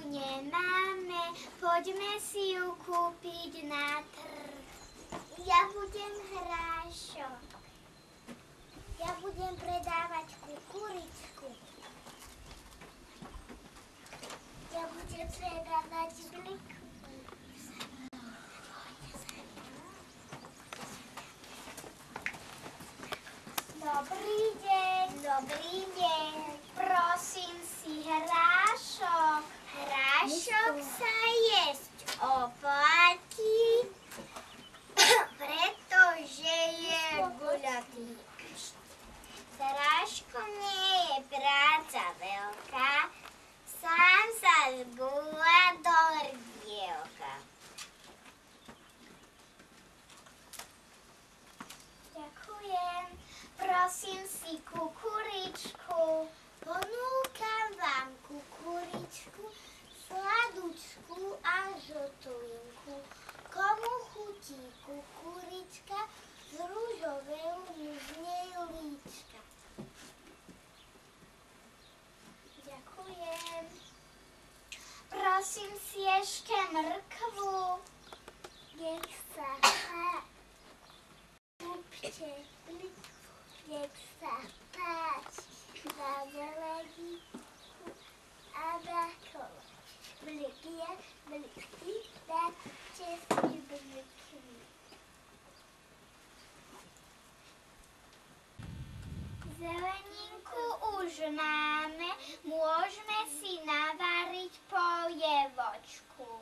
nemáme, poďme si ju kúpiť na trh. Ja budem hrášok. Ja budem predávať kukuričku. Ja budem predávať bliku. Dobrý deň. Dobrý deň. Prosím si hrášok. Hrášok sa jesť oplatí, pretože je guľatý. S hráškom nie je práca veľká, sám sa zgúľa do hrdielka. Ďakujem. Prosím si kukuričku. Ponúkam vám kukuričku, sladučku a žltulinku. Komu chutí kukurička z ružového mužnej líčka? Ďakujem. Prosím si ešte mrkvu. Nech sa kúpte bliku. Nech sa páči na zeleniku a na koláč. Bliky, dáte si bliky. Zeleninku už máme, môžeme si navariť polievočku.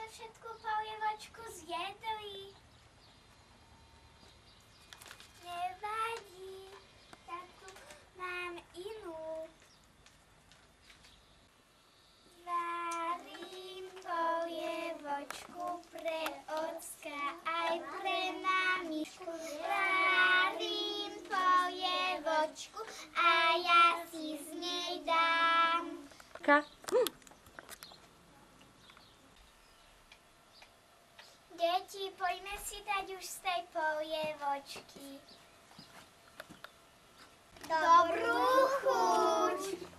Všetku polievočku zjedli. Nevadí, takú mám inú. Varím polievočku pre ocka aj pre mamičku. Varím polievočku a ja si z nej dám. Deti, poďme si dať už z tej polievočky. Dobrú chuť!